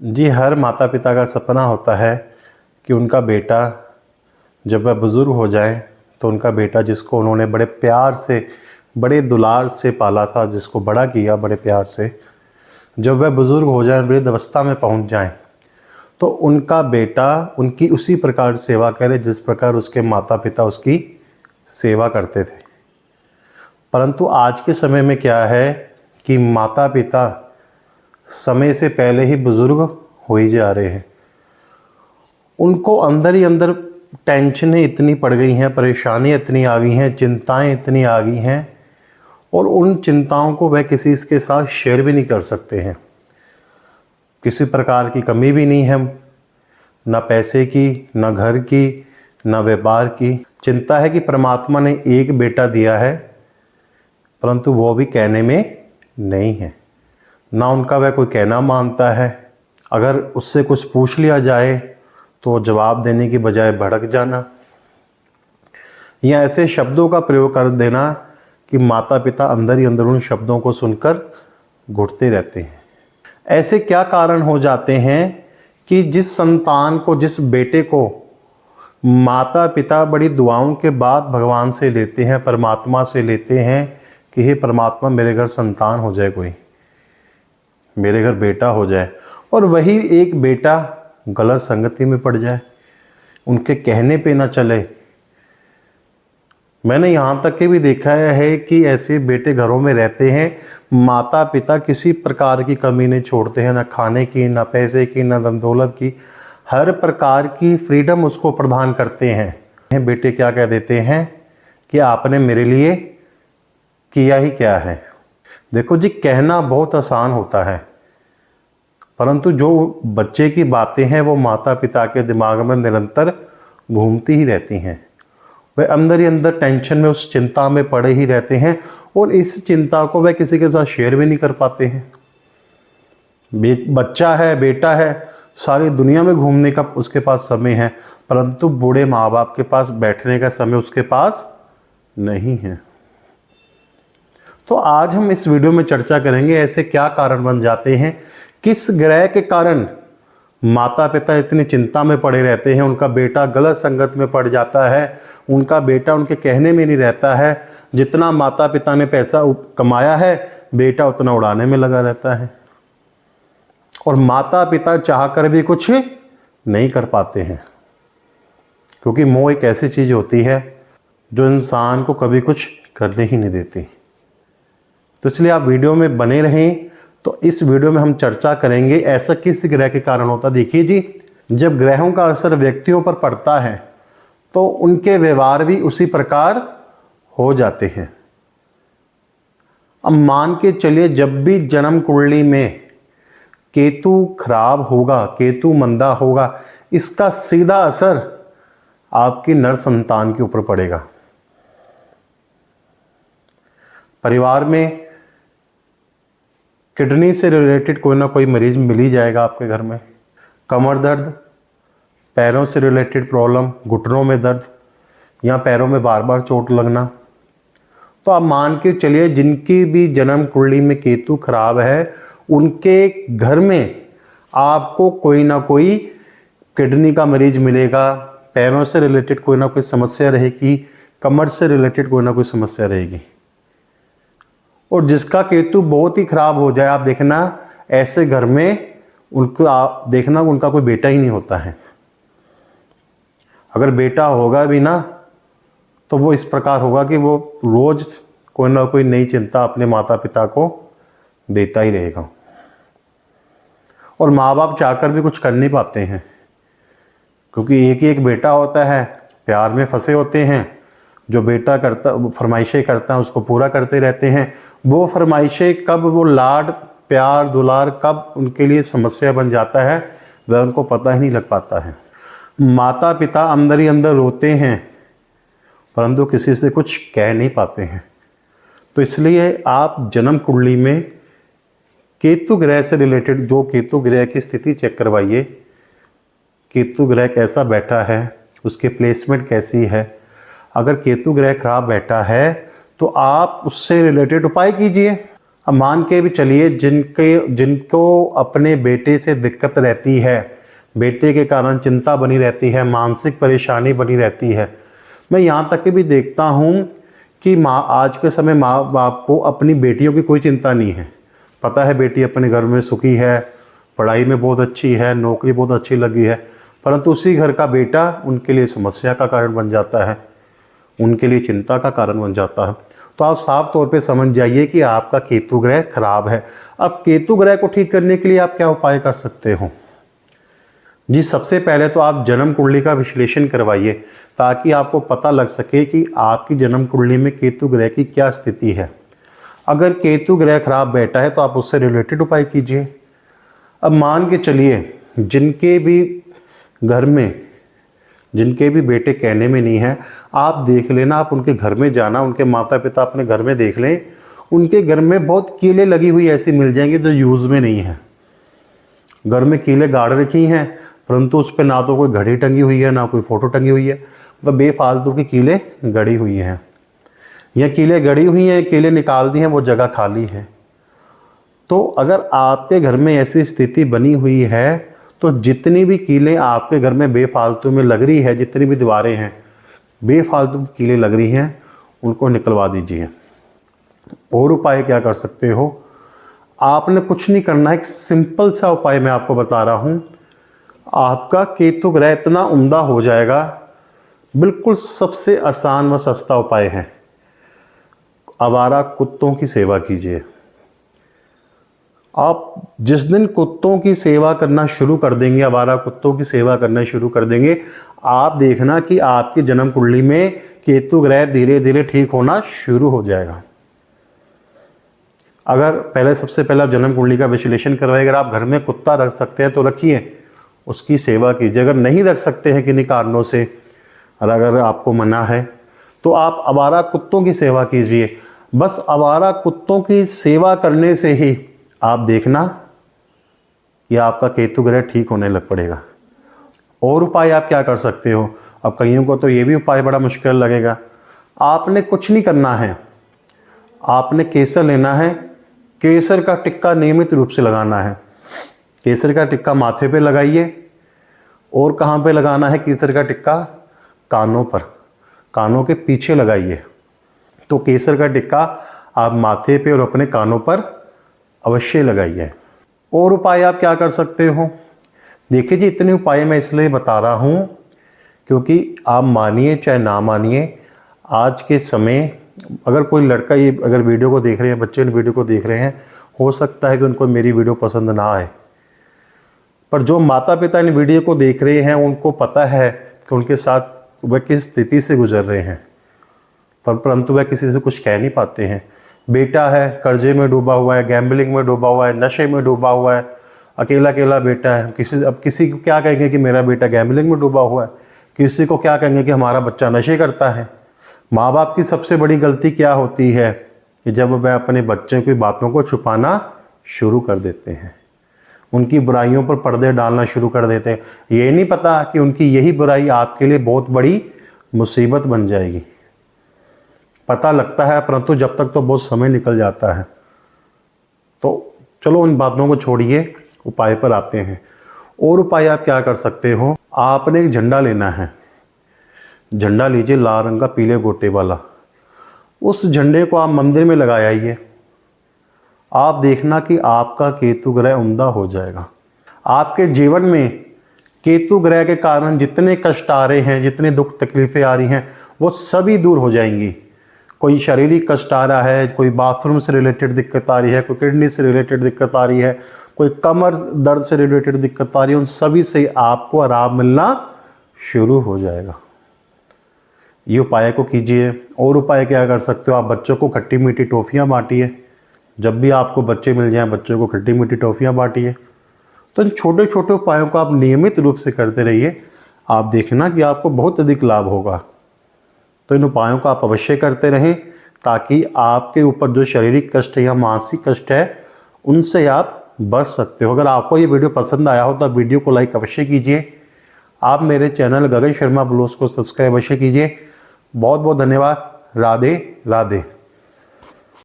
जी, हर माता पिता का सपना होता है कि उनका बेटा जब वह बुज़ुर्ग हो जाए तो उनका बेटा जिसको उन्होंने बड़े प्यार से, बड़े दुलार से पाला था, जिसको बड़ा किया बड़े प्यार से, जब वह बुज़ुर्ग हो जाए, वृद्धावस्था में पहुंच जाएं, तो उनका बेटा उनकी उसी प्रकार सेवा करे जिस प्रकार उसके माता पिता उसकी सेवा करते थे। परंतु आज के समय में क्या है कि माता पिता समय से पहले ही बुज़ुर्ग हो ही जा रहे हैं। उनको अंदर ही अंदर टेंशनें इतनी पड़ गई हैं, परेशानियाँ इतनी आ गई हैं, चिंताएं इतनी आ गई हैं, और उन चिंताओं को वह किसी के साथ शेयर भी नहीं कर सकते हैं। किसी प्रकार की कमी भी नहीं है, ना पैसे की, ना घर की, ना व्यापार की। चिंता है कि परमात्मा ने एक बेटा दिया है, परंतु वो भी कहने में नहीं है। ना उनका वह कोई कहना मानता है। अगर उससे कुछ पूछ लिया जाए तो जवाब देने की बजाय भड़क जाना, या ऐसे शब्दों का प्रयोग कर देना कि माता पिता अंदर ही अंदर उन शब्दों को सुनकर घुटते रहते हैं। ऐसे क्या कारण हो जाते हैं कि जिस संतान को, जिस बेटे को माता पिता बड़ी दुआओं के बाद भगवान से लेते हैं, परमात्मा से लेते हैं कि हे परमात्मा मेरे घर संतान हो जाए, कोई मेरे घर बेटा हो जाए, और वही एक बेटा गलत संगति में पड़ जाए, उनके कहने पे ना चले। मैंने यहाँ तक के भी देखा है कि ऐसे बेटे घरों में रहते हैं, माता पिता किसी प्रकार की कमी नहीं छोड़ते हैं, ना खाने की, ना पैसे की, ना धन दौलत की, हर प्रकार की फ्रीडम उसको प्रदान करते हैं। बेटे क्या कह देते हैं कि आपने मेरे लिए किया ही क्या है। देखो जी, कहना बहुत आसान होता है, परंतु जो बच्चे की बातें हैं वो माता पिता के दिमाग में निरंतर घूमती ही रहती हैं। वह अंदर ही अंदर टेंशन में, उस चिंता में पड़े ही रहते हैं, और इस चिंता को वह किसी के साथ शेयर भी नहीं कर पाते हैं। बच्चा है, बेटा है, सारी दुनिया में घूमने का उसके पास समय है, परंतु बूढ़े माँ बाप के पास बैठने का समय उसके पास नहीं है। तो आज हम इस वीडियो में चर्चा करेंगे ऐसे क्या कारण बन जाते हैं, किस ग्रह के कारण माता पिता इतनी चिंता में पड़े रहते हैं, उनका बेटा गलत संगत में पड़ जाता है, उनका बेटा उनके कहने में नहीं रहता है, जितना माता पिता ने पैसा कमाया है बेटा उतना उड़ाने में लगा रहता है, और माता पिता चाहकर भी कुछ नहीं कर पाते हैं। क्योंकि मोह एक ऐसी चीज होती है जो इंसान को कभी कुछ करने ही नहीं देती। तो इसलिए आप वीडियो में बने रहें। तो इस वीडियो में हम चर्चा करेंगे ऐसा किस ग्रह के कारण होता है। देखिए जी, जब ग्रहों का असर व्यक्तियों पर पड़ता है तो उनके व्यवहार भी उसी प्रकार हो जाते हैं। अब मान के चलिए, जब भी जन्म कुंडली में केतु खराब होगा, केतु मंदा होगा, इसका सीधा असर आपकी नर संतान के ऊपर पड़ेगा। परिवार में किडनी से रिलेटेड कोई ना कोई मरीज मिल ही जाएगा आपके घर में। कमर दर्द, पैरों से रिलेटेड प्रॉब्लम, घुटनों में दर्द, या पैरों में बार बार चोट लगना। तो आप मान के चलिए, जिनकी भी जन्म कुंडली में केतु खराब है उनके घर में आपको कोई ना कोई किडनी का मरीज मिलेगा, पैरों से रिलेटेड कोई ना कोई समस्या रहेगी, कमर से रिलेटेड कोई ना कोई समस्या रहेगी। और जिसका केतु बहुत ही खराब हो जाए, आप देखना ऐसे घर में उनको, आप देखना उनका कोई बेटा ही नहीं होता है। अगर बेटा होगा भी ना तो वो इस प्रकार होगा कि वो रोज कोई ना कोई नई चिंता अपने माता पिता को देता ही रहेगा, और माँ बाप चाहकर भी कुछ कर नहीं पाते हैं, क्योंकि एक ही एक बेटा होता है, प्यार में फंसे होते हैं। जो बेटा करता, फरमाइशें करता है उसको पूरा करते रहते हैं। वो फरमाइशें कब वो लाड प्यार दुलार कब उनके लिए समस्या बन जाता है वह उनको पता ही नहीं लग पाता है। माता पिता अंदर ही अंदर रोते हैं, परंतु किसी से कुछ कह नहीं पाते हैं। तो इसलिए आप जन्म कुंडली में केतु ग्रह से रिलेटेड जो केतु ग्रह की स्थिति चेक करवाइए। केतु ग्रह कैसा बैठा है, उसकी प्लेसमेंट कैसी है। अगर केतु ग्रह खराब बैठा है तो आप उससे रिलेटेड उपाय कीजिए। अब मान के भी चलिए जिनको अपने बेटे से दिक्कत रहती है, बेटे के कारण चिंता बनी रहती है, मानसिक परेशानी बनी रहती है। मैं यहाँ तक कि भी देखता हूँ कि आज के समय माँ बाप को अपनी बेटियों की कोई चिंता नहीं है। पता है बेटी अपने घर में सुखी है, पढ़ाई में बहुत अच्छी है, नौकरी बहुत अच्छी लगी है, परंतु उसी घर का बेटा उनके लिए समस्या का कारण बन जाता है, उनके लिए चिंता का कारण बन जाता है। तो आप साफ तौर पे समझ जाइए कि आपका केतु ग्रह खराब है। अब केतु ग्रह को ठीक करने के लिए आप क्या उपाय कर सकते हो जी? सबसे पहले तो आप जन्म कुंडली का विश्लेषण करवाइए, ताकि आपको पता लग सके कि आपकी जन्म कुंडली में केतु ग्रह की क्या स्थिति है। अगर केतु ग्रह खराब बैठा है तो आप उससे रिलेटेड उपाय कीजिए। अब मान के चलिए जिनके भी घर में, जिनके भी बेटे कहने में नहीं है, आप देख लेना, आप उनके घर में जाना, उनके माता पिता अपने घर में देख लें, उनके घर में बहुत कीलें लगी हुई ऐसी मिल जाएंगी जो यूज़ में नहीं है। घर में कीलें गाड़ रखी हैं, परंतु उस पर ना तो कोई घड़ी टंगी हुई है, ना कोई फ़ोटो टंगी हुई है, मतलब बेफालतू की कीलें गड़ी हुई हैं। या कीलें गड़ी हुई हैं, कीलें निकाल दी हैं, वो जगह खाली है। तो अगर आपके घर में ऐसी स्थिति बनी हुई है तो जितनी भी कीलें आपके घर में बेफालतू में लग रही है, जितनी भी दीवारें हैं बेफालतू की कीलें लग रही हैं, उनको निकलवा दीजिए। और उपाय क्या कर सकते हो? आपने कुछ नहीं करना है, एक सिंपल सा उपाय मैं आपको बता रहा हूँ। आपका केतु ग्रह इतना उम्दा हो जाएगा, बिल्कुल सबसे आसान व सस्ता उपाय है, आवारा कुत्तों की सेवा कीजिए। आप जिस दिन कुत्तों की सेवा करना शुरू कर देंगे, आवारा कुत्तों की सेवा करना शुरू कर देंगे, आप देखना कि आपकी जन्म कुंडली में केतु ग्रह धीरे धीरे ठीक होना शुरू हो जाएगा। अगर सबसे पहले आप जन्म कुंडली का विश्लेषण करवाइए। अगर आप घर में कुत्ता रख सकते हैं तो रखिए, उसकी सेवा कीजिए। अगर नहीं रख सकते हैं किन्हीं कारणों से, और अगर आपको मना है, तो आप आवारा कुत्तों की सेवा कीजिए। बस आवारा कुत्तों की सेवा करने से ही आप देखना कि आपका केतु ग्रह ठीक होने लग पड़ेगा। और उपाय आप क्या कर सकते हो? अब कईयों को तो ये भी उपाय बड़ा मुश्किल लगेगा। आपने कुछ नहीं करना है, आपने केसर लेना है, केसर का टिक्का नियमित रूप से लगाना है। केसर का टिक्का माथे पे लगाइए। और कहाँ पे लगाना है केसर का टिक्का? कानों पर, कानों के पीछे लगाइए। तो केसर का टिक्का आप माथे पे और अपने कानों पर अवश्य लगाइए। और उपाय आप क्या कर सकते हो? देखिए जी, इतने उपाय मैं इसलिए बता रहा हूँ क्योंकि आप मानिए चाहे ना मानिए, आज के समय अगर कोई लड़का ये अगर वीडियो को देख रहे हैं, बच्चे वीडियो को देख रहे हैं, हो सकता है कि उनको मेरी वीडियो पसंद ना आए, पर जो माता पिता इन वीडियो को देख रहे हैं उनको पता है कि उनके साथ वह किस स्थिति से गुजर रहे हैं, परंतु वह किसी से कुछ कह नहीं पाते हैं। बेटा है कर्जे में डूबा हुआ है, गैम्बलिंग में डूबा हुआ है, नशे में डूबा हुआ है, अकेला बेटा है। किसी को क्या कहेंगे कि मेरा बेटा गैम्बलिंग में डूबा हुआ है, किसी को क्या कहेंगे कि हमारा बच्चा नशे करता है। माँ बाप की सबसे बड़ी गलती क्या होती है कि जब वह अपने बच्चों की बातों को छुपाना शुरू कर देते हैं, उनकी बुराइयों पर पर्दे डालना शुरू कर देते हैं। ये नहीं पता कि उनकी यही बुराई आपके लिए बहुत बड़ी मुसीबत बन जाएगी। पता लगता है, परंतु जब तक तो बहुत समय निकल जाता है। तो चलो उन बातों को छोड़िए, उपाय पर आते हैं। और उपाय आप क्या कर सकते हो? आपने एक झंडा लेना है। झंडा लीजिए लाल रंग का, पीले गोटे वाला। उस झंडे को आप मंदिर में लगा आइए। आप देखना कि आपका केतु ग्रह उम्दा हो जाएगा। आपके जीवन में केतु ग्रह के कारण जितने कष्ट आ रहे हैं, जितने दुख तकलीफें आ रही हैं, वो सभी दूर हो जाएंगी। कोई शारीरिक कष्ट आ रहा है, कोई बाथरूम से रिलेटेड दिक्कत आ रही है, कोई किडनी से रिलेटेड दिक्कत आ रही है, कोई कमर दर्द से रिलेटेड दिक्कत आ रही है, उन सभी से आपको आराम मिलना शुरू हो जाएगा। ये उपाय को कीजिए। और उपाय क्या कर सकते हो? आप बच्चों को खट्टी मीठी टॉफ़ियाँ बांटिए। जब भी आपको बच्चे मिल जाएं, बच्चों को खट्टी मीठी टॉफ़ियाँ बांटिए। तो इन छोटे छोटे उपायों को आप नियमित रूप से करते रहिए, आप देखना कि आपको बहुत अधिक लाभ होगा। तो इन उपायों को आप अवश्य करते रहें, ताकि आपके ऊपर जो शारीरिक कष्ट या मानसिक कष्ट है उनसे आप बच सकते हो। अगर आपको ये वीडियो पसंद आया हो तो आप वीडियो को लाइक अवश्य कीजिए। आप मेरे चैनल गगन शर्मा ब्लॉग्स को सब्सक्राइब अवश्य कीजिए। बहुत बहुत धन्यवाद। राधे राधे।